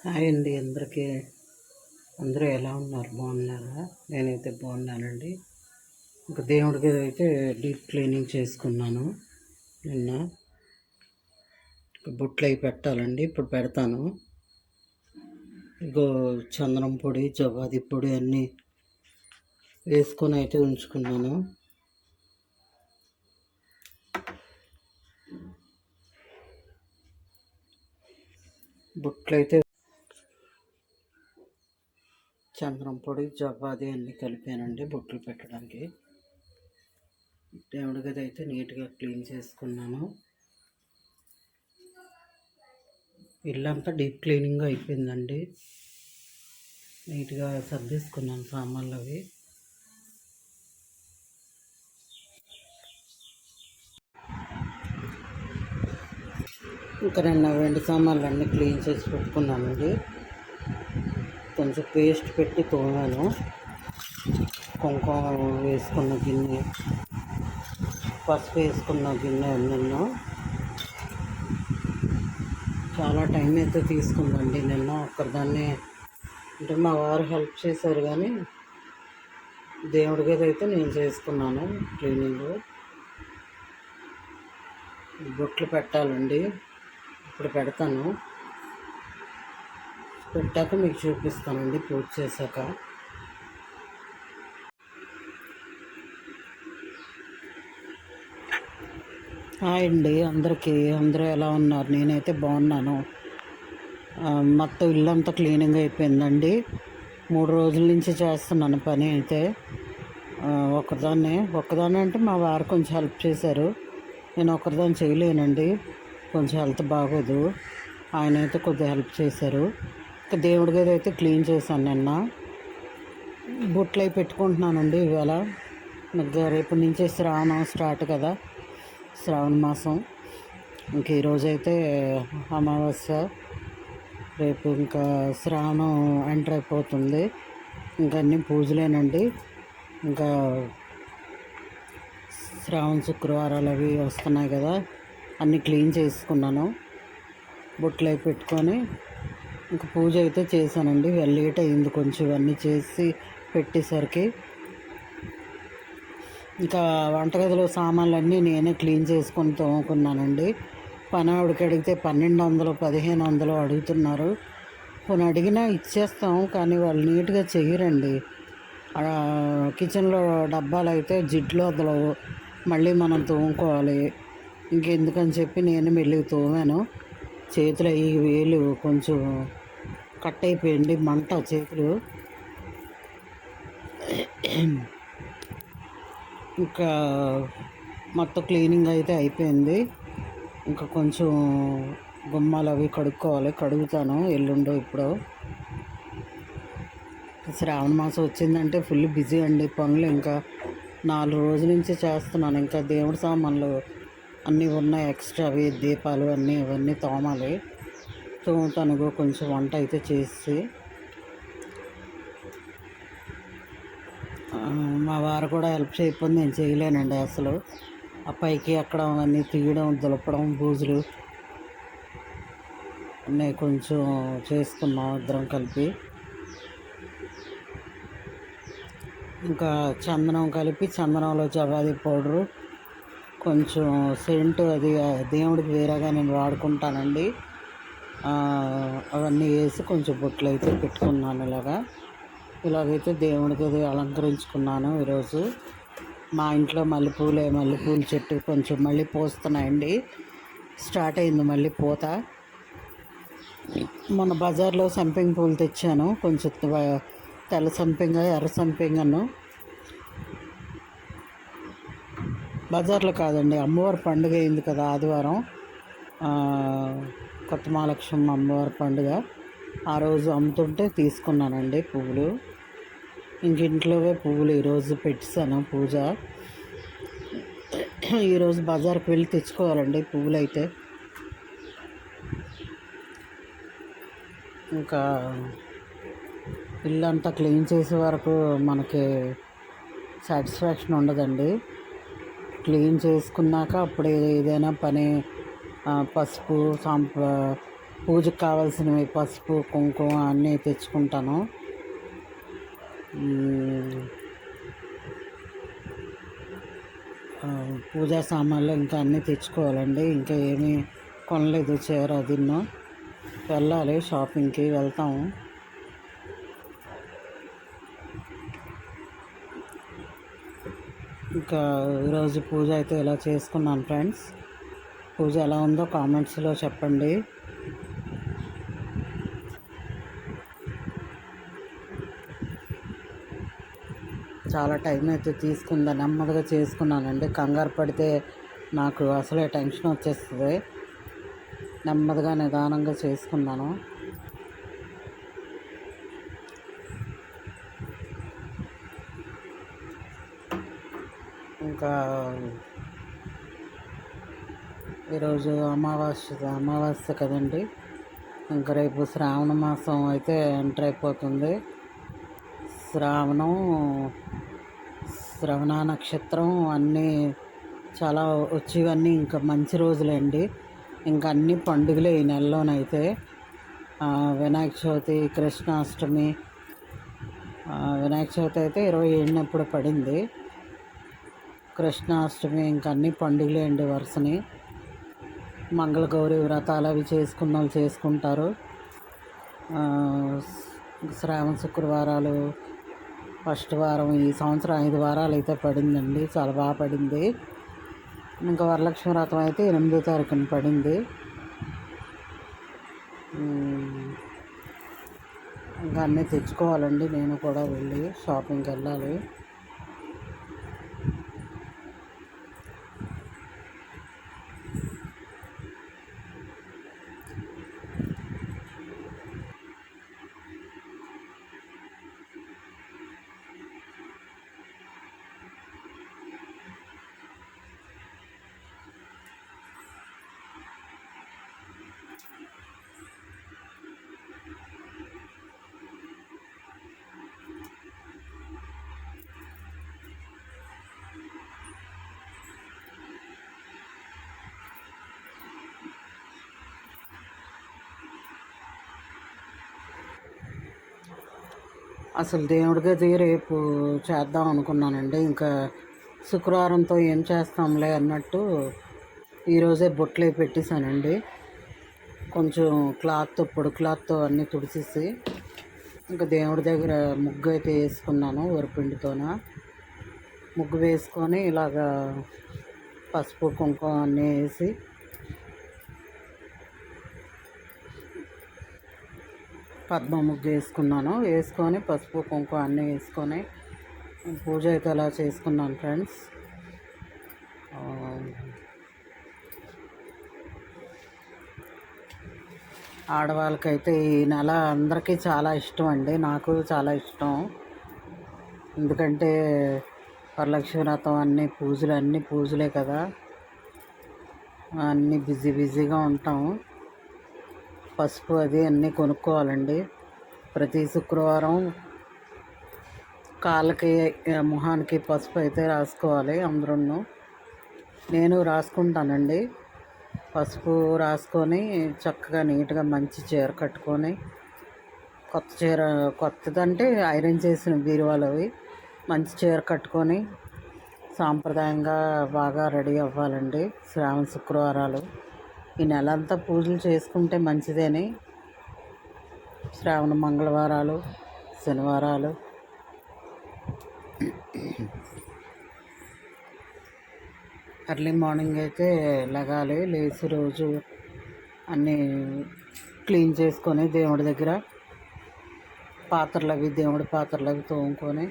Hi అండి అందరికీ. అందరూ ఎలా ఉన్నారు? బాగున్నారా? నేనైతే బాగున్నానండి. ఇంకా దేవుడికి అయితే డీప్ క్లీనింగ్ చేసుకున్నాను నిన్న. బొట్లు అవి పెట్టాలండి, ఇప్పుడు పెడతాను. ఇగో చందనం పొడి, జవాది పొడి అన్నీ వేసుకొని అయితే ఉంచుకున్నాను. బొట్లు అయితే చందనం పొడి, జవాది అన్నీ కలిపానండి బొట్లు పెట్టడానికి. దేవుడి గది అయితే నీట్గా క్లీన్ చేసుకున్నాను. ఇల్లంతా డీప్ క్లీనింగ్ అయిపోయిందండి. నీట్గా సర్దేసుకున్నాను సామాన్లు అవి. ఇంకా నేను వెండి సామాన్లు అన్నీ క్లీన్ చేసి పెట్టుకున్నానండి. కొంచెం పేస్ట్ పెట్టి తోమాను. కుంకుమ వేసుకున్న గిన్నె, పసుపు వేసుకున్న గిన్నె నిన్న చాలా టైం అయితే తీసుకుందండి. నిన్న ఒక్కరిదాన్ని అంటే మా వారు హెల్ప్ చేశారు, కానీ దేవుడి గది అయితే నేను చేసుకున్నాను క్లీనింగ్. బొట్లు పెట్టాలండి, ఇప్పుడు పెడతాను. పెట్టాక మీకు చూపిస్తానండి పూజ చేశాక. హాయ్ అండి అందరికీ. అందరూ ఎలా ఉన్నారు? నేనైతే బాగున్నాను. మొత్తం ఇల్లంతా క్లీనింగ్ అయిపోయిందండి. 3 రోజుల నుంచి చేస్తున్నాను పని అయితే. ఒక్కదాన్ని అంటే మా వారు కొంచెం హెల్ప్ చేశారు. నేను ఒక్కదాన్ని చేయలేనండి, కొంచెం హెల్త్ బాగోదు. ఆయన అయితే కొద్దిగా హెల్ప్ చేశారు. ఇంకా దేవుడి గది అయితే క్లీన్ చేశాను నిన్న. బొట్లు అవి పెట్టుకుంటున్నానండి ఇవాళ. ఇంకా రేపటి నుంచి శ్రావణం స్టార్ట్ కదా, శ్రావణ మాసం. ఇంక ఈరోజైతే అమావాస్య, రేపు ఇంకా శ్రావణం ఎంటర్ అయిపోతుంది. ఇంకా అన్నీ పూజలేనండి. ఇంకా శ్రావణ శుక్రవారాలు అవి వస్తున్నాయి కదా, అన్నీ క్లీన్ చేసుకున్నాను. బొట్లు అవి పెట్టుకొని ఇంకా పూజ అయితే చేశానండి. లేట్ అయింది కొంచెం ఇవన్నీ చేసి పెట్టేసరికి. ఇంకా వంటగదిలో సామాన్లన్నీ నేనే క్లీన్ చేసుకొని తోముకున్నానండి. పని ఆవిడకి అడిగితే 1200 1500 అడుగుతున్నారు. కొన్ని అడిగినా ఇచ్చేస్తాం, కానీ వాళ్ళు నీట్గా చెయ్యరండి. కిచెన్లో డబ్బాలు అయితే జిడ్లు వదలవు, మళ్ళీ మనం తోముకోవాలి. ఇంకెందుకని చెప్పి నేను మెల్లి తోమాను. చేతులు అవి వేలు కొంచెం కట్ అయిపోయింది, మంట చేతులు. ఇంకా మొత్తం క్లీనింగ్ అయితే అయిపోయింది. ఇంకా కొంచెం గుమ్మాలు అవి కడుక్కోవాలి, కడుగుతాను ఎల్లుండో ఇప్పుడు. శ్రావణ మాసం వచ్చిందంటే ఫుల్ బిజీ అండి పనులు. ఇంకా 4 రోజుల నుంచి చేస్తున్నాను. ఇంకా దేవుడి సామాన్లు అన్నీ ఉన్నాయి ఎక్స్ట్రావి, దీపాలు అన్నీ ఇవన్నీ తోమాలి. తోముతాను. కొంచెం వంట అయితే చేసి, మా వారు కూడా హెల్ప్ చేయకపోతే నేను చేయలేనండి అసలు. ఆ పైకి ఎక్కడం అన్నీ తీయడం, దులపడం, బూజులు అన్నీ కొంచెం చేసుకున్నాం ఇద్దరం కలిపి. ఇంకా చందనం కలిపి, చందనంలో జవాది పౌడరు, కొంచెం సెంటు అది దేవుడికి వేరేగా నేను వాడుకుంటానండి. అవన్నీ వేసి కొంచెం బొట్లు అయితే పెట్టుకున్నాను. ఇలాగైతే దేవుడికి అది అలంకరించుకున్నాను ఈరోజు. మా ఇంట్లో మల్లెపూల చెట్టు కొంచెం మళ్ళీ పూస్తున్నాయండి. స్టార్ట్ అయింది మళ్ళీ పూత. మొన్న బజార్లో సంపెంగ పూలు తెచ్చాను, కొంచెం తెల్ల సంపెంగ, ఎర్ర సంపెంగను. బజార్లో కాదండి, అమ్మవారి పండుగ అయింది కదా ఆదివారం, కొత్త మహాలక్ష్మి అమ్మవారి పండుగ. ఆ రోజు అమ్ముతుంటే తీసుకున్నానండి పువ్వులు. ఇంక ఇంట్లోవే పువ్వులు ఈరోజు పెట్టాను పూజ. ఈరోజు బజార్కి వెళ్ళి తెచ్చుకోవాలండి పువ్వులు అయితే. ఇంకా ఇల్లంతా క్లీన్ చేసే వరకు మనకి సాటిస్ఫాక్షన్ ఉండదండి. క్లీన్ చేసుకున్నాక అప్పుడు ఏదైనా పని, పసుపు పూజకు కావాల్సినవి పసుపు కుంకుమ అన్నీ తెచ్చుకుంటాను. పూజా సామాన్లు ఇంకా అన్నీ తెచ్చుకోవాలండి. ఇంకా ఏమీ కొనలేదు. చీర దిన్ను వెళ్ళాలి, షాపింగ్కి వెళ్తాము. ఇంకా ఈరోజు పూజ అయితే ఇలా చేసుకున్నాను ఫ్రెండ్స్. పూజ ఎలా ఉందో కామెంట్స్లో చెప్పండి. చాలా టైం అయితే తీసుకుందా, నెమ్మదిగా చేసుకున్నానండి. కంగారు పడితే నాకు అసలే టెన్షన్ వచ్చేస్తుంది. నెమ్మదిగా నిదానంగా చేసుకున్నాను. ఇంకా ఈరోజు అమావాస్య కదండి. ఇంకా రేపు శ్రావణ మాసం అయితే ఎంటర్ అయిపోతుంది. శ్రవణ నక్షత్రం అన్నీ చాలా వచ్చేవన్నీ ఇంకా మంచి రోజులండి. ఇంకా అన్ని పండుగలే ఈ నెలలోనైతే. వినాయక చవితి, కృష్ణాష్టమి. వినాయక చవితి అయితే 27 ఎప్పుడు పడింది. కృష్ణాష్టమి ఇంకా అన్ని పండుగలే అండి వరుసని. మంగళగౌరి వ్రతాలు అవి చేసుకున్న వాళ్ళు చేసుకుంటారు. శ్రావణ శుక్రవారాలు ఫస్ట్ వారం ఈ సంవత్సరం 5 వారాలు అయితే పడిందండి. చాలా బాగా పడింది. ఇంకా వరలక్ష్మి వ్రతం అయితే 8వ తారీఖున పడింది. ఇంకా అన్నీ తెచ్చుకోవాలండి. నేను కూడా వెళ్ళి షాపింగ్కి వెళ్ళాలి. అసలు దేవుడి గది రేపు చేద్దాం అనుకున్నానండి. ఇంకా శుక్రవారంతో ఏం చేస్తాంలే అన్నట్టు ఈరోజే బొట్లే పెట్టేశానండి. కొంచెం పొడి క్లాత్తో అన్నీ తుడిచేసి ఇంకా దేవుడి దగ్గర ముగ్గు అయితే వేసుకున్నాను. వరిపిండితోన ముగ్గు వేసుకొని ఇలాగా పసుపు కుంకుమ అన్నీ వేసి పద్మ ముగ్గు వేసుకొని పసుపు కుంకుమ అన్నీ వేసుకొని పూజ అయితే అలా చేసుకున్నాను ఫ్రెండ్స్. ఆడవాళ్ళకైతే ఈ నెల అందరికీ చాలా ఇష్టం అండి. నాకు చాలా ఇష్టం. ఎందుకంటే వరలక్ష్మి వ్రతం అన్నీ పూజలే కదా. అన్నీ బిజీగా ఉంటాము. పసుపు అది అన్నీ కొనుక్కోవాలండి. ప్రతి శుక్రవారం కాళ్ళకి మొహానికి పసుపు అయితే రాసుకోవాలి అందరూ. నేను రాసుకుంటానండి. పసుపు రాసుకొని చక్కగా నీట్గా మంచి చీర కట్టుకొని, కొత్తదంటే ఐరన్ చేసిన బీరువాలు అవి, మంచి చీర కట్టుకొని సాంప్రదాయంగా బాగా రెడీ అవ్వాలండి. శ్రావణ శుక్రవారాలు ఈ నెలంతా పూజలు చేసుకుంటే మంచిదని. శ్రావణ మంగళవారాలు, శనివారాలు ఎర్లీ మార్నింగ్ అయితే లెగాలి. లేచి రోజు అన్నీ క్లీన్ చేసుకొని దేవుడి దగ్గర దేవుడి పాత్రలు అవి తోముకొని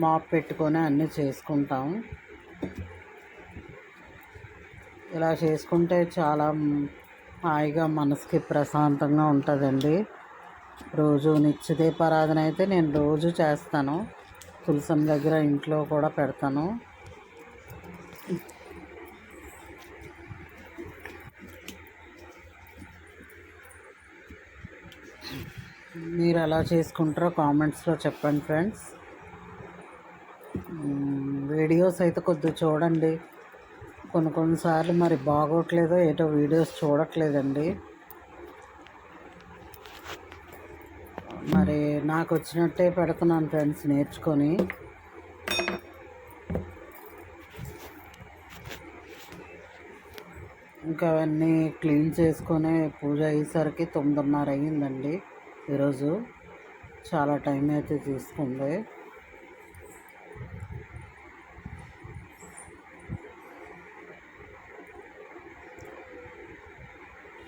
మాప్ పెట్టుకొని అన్నీ చేసుకుంటాము. ఇలా చేసుకుంటే చాలా హాయిగా మనసుకి ప్రశాంతంగా ఉంటుందండి. రోజు నిత్య దీపారాధన అయితే నేను రోజు చేస్తాను. తులసమ్మ దగ్గర ఇంట్లో కూడా పెడతాను. మీరు ఎలా చేసుకుంటారో కామెంట్స్లో చెప్పండి ఫ్రెండ్స్. వీడియోస్ అయితే కొద్దిగా చూడండి. కొన్నిసార్లు మరి బాగోట్లేదో ఏటో వీడియోస్ చూడట్లేదండి. మరి నాకు వచ్చినట్టే పెడుతున్నాను ఫ్రెండ్స్, నేర్చుకొని. ఇంకా అవన్నీ క్లీన్ చేసుకొని పూజ అయ్యేసరికి 9:30 అయ్యిందండి ఈరోజు. చాలా టైం అయితే తీసుకుంది.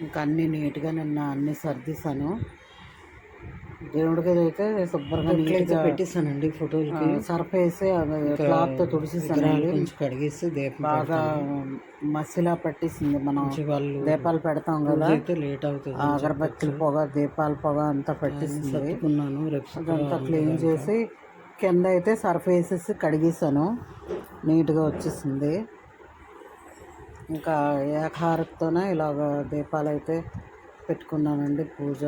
ఇంకా అన్నీ నీట్గా నిన్న అన్నీ సర్దిసాను. దేవుడికి అయితే శుభ్రంగా నీట్గా పెట్టేసానండి ఫోటోలకి. సర్ఫ్ వేసి క్లాత్తో తుడిసిస్తానండి. కొంచెం కడిగేసి బాగా మసిలా పట్టేసింది. మనం దీపాలు పెడతాం కదా, లేట్ అవుతుంది. అగరబత్తుల పొగ, దీపాల పొగ అంతా పట్టేసింది. అదంతా క్లీన్ చేసి కింద అయితే సర్ఫ్ వేసేసి కడిగేసాను. నీట్గా వచ్చేసింది. ఇంకా ఏకహారతోనే ఇలాగ దీపాలు అయితే పెట్టుకున్నానండి పూజ.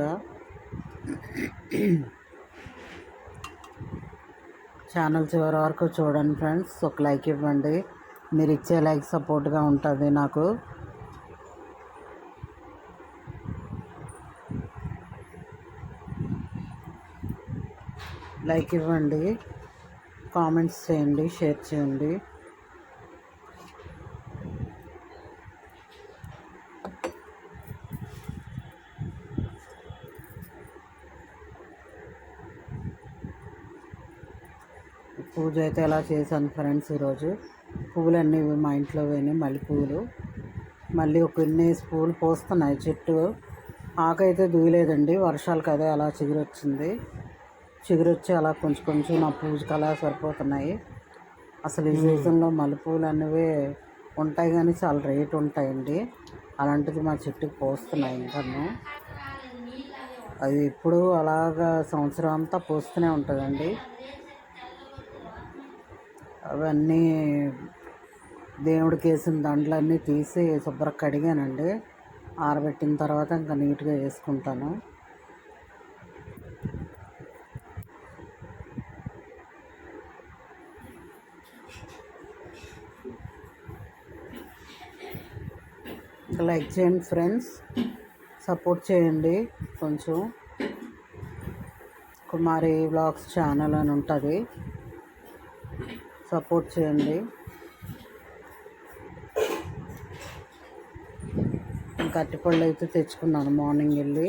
ఛానల్ చివరి వరకు చూడండి ఫ్రెండ్స్, ఒక లైక్ ఇవ్వండి. మీరు ఇచ్చే లైక్ సపోర్ట్గా ఉంటుంది నాకు. లైక్ ఇవ్వండి, కామెంట్స్ చేయండి, షేర్ చేయండి. పూజ అయితే ఎలా చేశాను ఫ్రెండ్స్ ఈరోజు. పువ్వులన్నీ మా ఇంట్లో పోయినాయి, మల్లెపూలు. మళ్ళీ ఒక ఇన్నేసి పువ్వులు పోస్తున్నాయి చెట్టు. ఆకైతే దూయలేదండి, వర్షాలకు అదే అలా చిగురొచ్చింది. చిగురొచ్చి అలా కొంచెం కొంచెం నా పూజకి అలా సరిపోతున్నాయి. అసలు ఈ సీజన్లో మల్లెపూలు అనేవి ఉంటాయి కానీ చాలా రేటు ఉంటాయండి. అలాంటిది మా చెట్టుకి పోస్తున్నాయి. ఇంకాను అది ఎప్పుడు అలాగా సంవత్సరం అంతా పోస్తూనే ఉంటుందండి. అవన్నీ దేవుడికి వేసిన దండలన్నీ తీసి శుభ్రంగా కడిగానండి. ఆరబెట్టిన తర్వాత ఇంకా నీట్గా వేసుకుంటాను. లైక్ చేయండి ఫ్రెండ్స్, సపోర్ట్ చేయండి. కొంచెం కుమారి వ్లాగ్స్ ఛానల్ అని ఉంటుంది, సపోర్ట్ చేయండి. ఇంకా అరటిపళ్ళు అయితే తెచ్చుకున్నాను మార్నింగ్ వెళ్ళి.